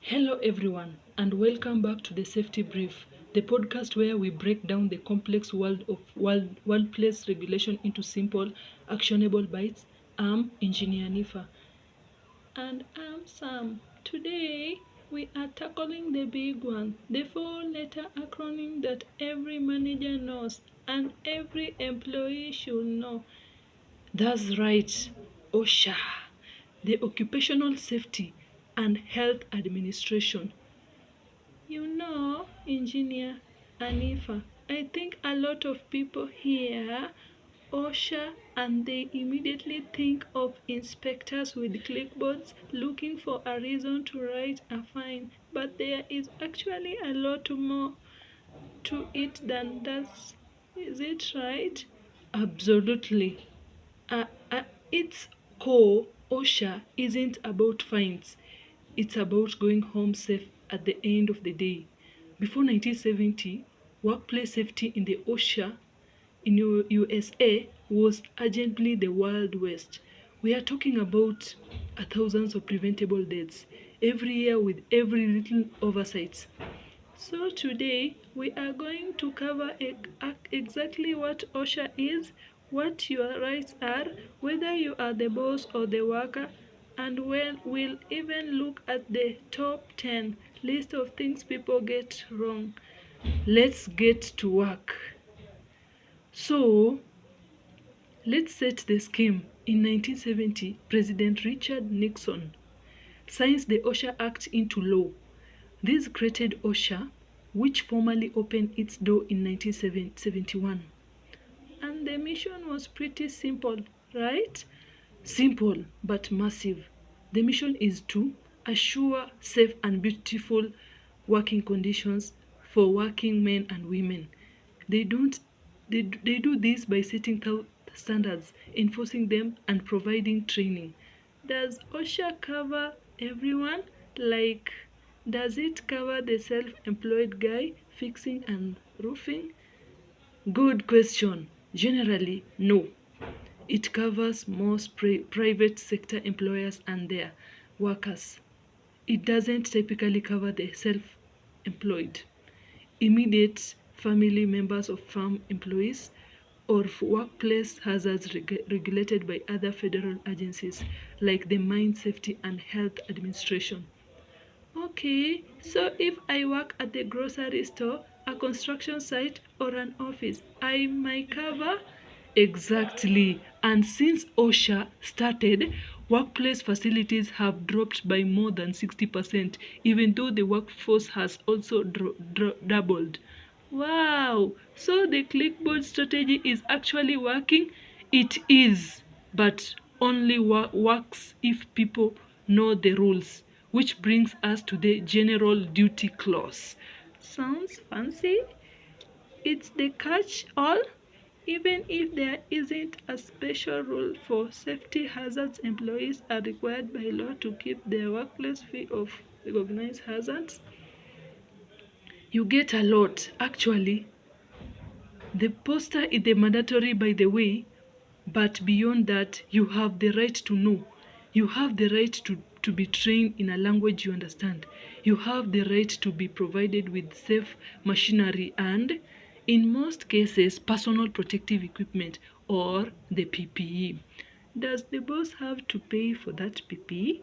Hello, everyone, and welcome back to the Safety Brief, the podcast where we break down the complex world of workplace regulation into simple, actionable bites. I'm Engineer Nifa. And I'm Sam. Today, we are tackling the big one, the four-letter acronym that every manager knows and every employee should know. That's right, OSHA, the Occupational Safety and Health Administration. Engineer Anifa, I think a lot of people hear OSHA and they immediately think of inspectors with clipboards looking for a reason to write a fine, but there is actually a lot more to it than that. Is it right? Absolutely. At its core, OSHA isn't about fines. It's about going home safe at the end of the day. Before 1970, workplace safety in the OSHA in USA was urgently the Wild West. We are talking about thousands of preventable deaths every year with every little oversight. So today we are going to cover exactly what OSHA is, what your rights are, whether you are the boss or the worker, and we'll even look at the top 10 list of things people get wrong. Let's get to work. So, let's set the scheme. In 1970, President Richard Nixon signs the OSHA Act into law. This created OSHA, which formally opened its door in 1971. And the mission was pretty simple, right? Simple but massive. The mission is to assure safe and beautiful working conditions for working men and women. They don't they do this by setting standards, enforcing them and providing training. Does OSHA cover everyone? Like, does it cover the self-employed guy fixing and roofing? Good question. Generally, no. It covers most private sector employers and their workers. It doesn't typically cover the self-employed, immediate family members of farm employees, or workplace hazards regulated by other federal agencies like the Mine Safety and Health Administration. Okay, so if I work at the grocery store, a construction site, or an office, I might cover? Exactly. And since OSHA started, workplace facilities have dropped by more than 60%, even though the workforce has also doubled. Wow! So the clickboard strategy is actually working? It is, but only works if people know the rules, which brings us to the general duty clause. Sounds fancy? It's the catch-all. Even if there isn't a special rule for safety hazards, employees are required by law to keep their workplace free of recognized hazards. You get a lot, actually. The poster is the mandatory, by the way, but beyond that, you have the right to know. You have the right to be trained in a language you understand. You have the right to be provided with safe machinery and, in most cases, personal protective equipment or the PPE. Does the boss have to pay for that PPE?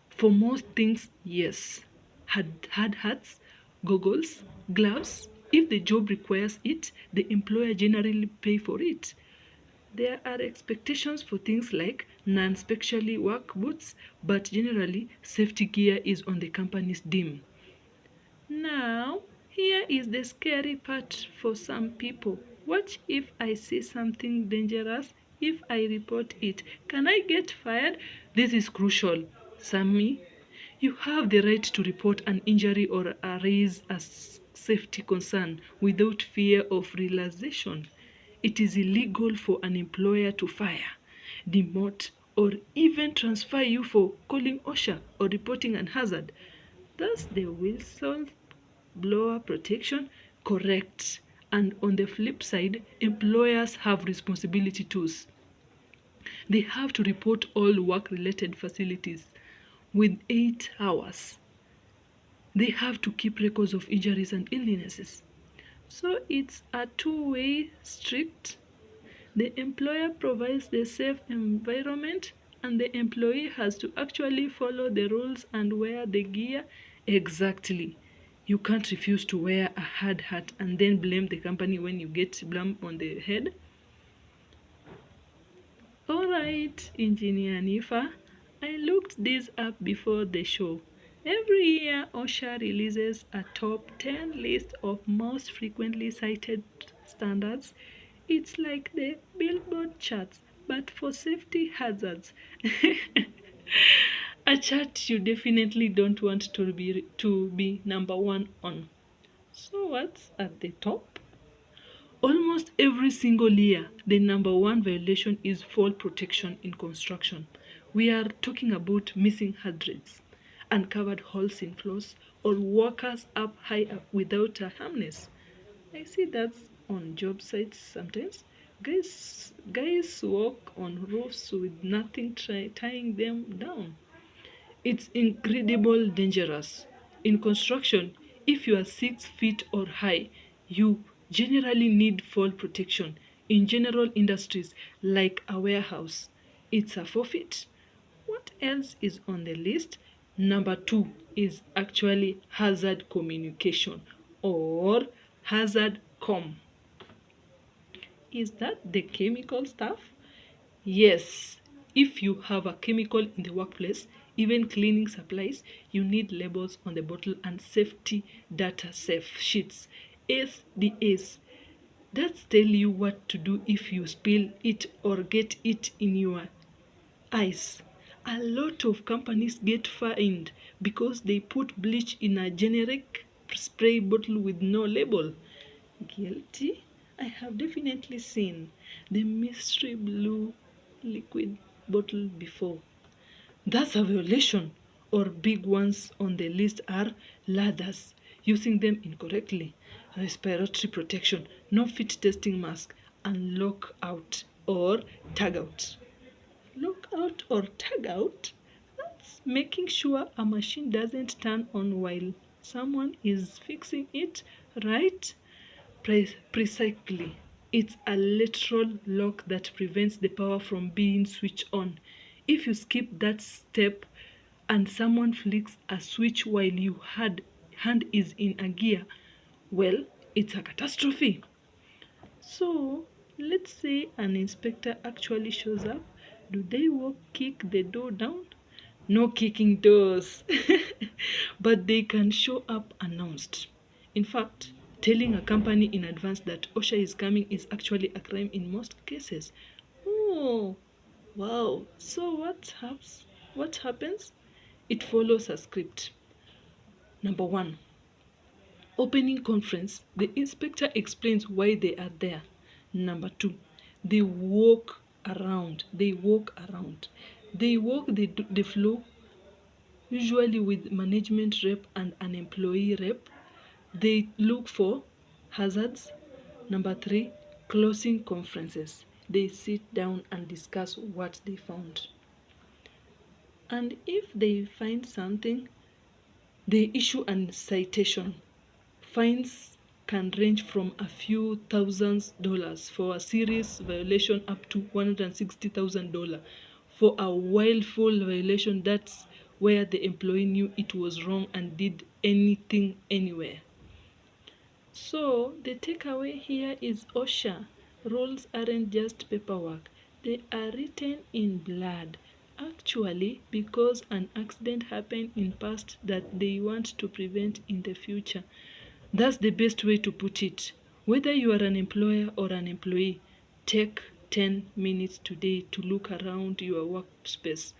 For most things, yes. Hard hats, goggles, gloves. If the job requires it, the employer generally pay for it. There are expectations for things like non-specially work boots, but generally, safety gear is on the company's dime. Now, here is the scary part for some people. What if I see something dangerous? If I report it, can I get fired? This is crucial. Sammy, you have the right to report an injury or raise a safety concern without fear of realization. It is illegal for an employer to fire, demote, or even transfer you for calling OSHA or reporting an hazard. Thus, the whistleblower protection, correct. And on the flip side, employers have responsibility too. They have to report all work-related facilities with 8 hours. They have to keep records of injuries and illnesses. So it's a two-way street. The employer provides the safe environment, and the employee has to actually follow the rules and wear the gear exactly. You can't refuse to wear a hard hat and then blame the company when you get blamed on the head. Alright, Engineer Nifa, I looked this up before the show. Every year, OSHA releases a top 10 list of most frequently cited standards. It's like the Billboard charts, but for safety hazards. A chart you definitely don't want to be number one on. So what's at the top? Almost every single year, the number one violation is fall protection in construction. We are talking about missing handrails, uncovered holes in floors, or workers up high up without a harness. I see that on job sites sometimes. Guys walk on roofs with nothing tying them down. It's incredible dangerous. In construction, if you are 6 feet or high, you generally need fall protection. In general industries like a warehouse, it's a forfeit. What else is on the list? Number two is actually hazard communication or hazard com. Is that the chemical stuff? Yes, if you have a chemical in the workplace, even cleaning supplies, you need labels on the bottle and safety data safe sheets. SDAs. That tell you what to do if you spill it or get it in your eyes. A lot of companies get fined because they put bleach in a generic spray bottle with no label. Guilty? I have definitely seen the mystery blue liquid bottle before. That's a violation. Or big ones on the list are ladders, using them incorrectly, respiratory protection, no fit testing mask, and lockout or tag out. Lockout or tag out? That's making sure a machine doesn't turn on while someone is fixing it, right? Precisely. It's a lateral lock that prevents the power from being switched on. If you skip that step and someone flicks a switch while your hand is in a gear, well, it's a catastrophe. So, let's say an inspector actually shows up. Do they walk kick the door down? No kicking doors. But they can show up announced. In fact, telling a company in advance that OSHA is coming is actually a crime in most cases. Oh, wow. So what happens? It follows a script. Number one, opening conference. The inspector explains why they are there. Number two, they walk around. They walk around. They walk the floor, usually with management rep and an employee rep. They look for hazards. Number three, closing conferences. They sit down and discuss what they found. And if they find something, they issue a citation. Fines can range from a few $1,000s for a serious violation up to $160,000. For a willful violation, that's where the employee knew it was wrong and did anything anywhere. So the takeaway here is OSHA. Rules aren't just paperwork, they are written in blood. Actually, because an accident happened in past that they want to prevent in the future. That's the best way to put it. Whether you are an employer or an employee, take 10 minutes today to look around your workspace.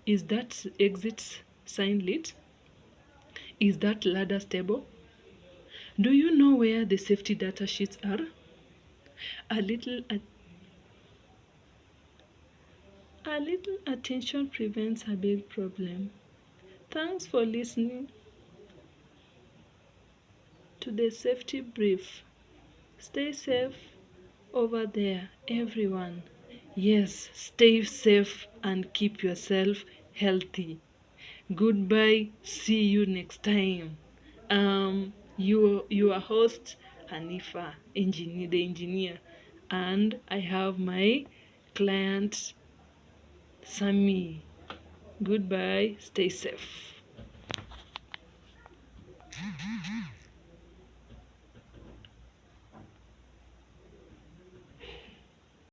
Is that exit sign lit? Is that ladder stable? Do you know where the safety data sheets are? A little a little attention prevents a big problem. Thanks for listening to the safety brief. Stay safe over there, everyone. Yes, stay safe and keep yourself healthy. Goodbye. See you next time. Your host Hanifa, engineer, the engineer, and I have my client Sami. Goodbye. Stay safe.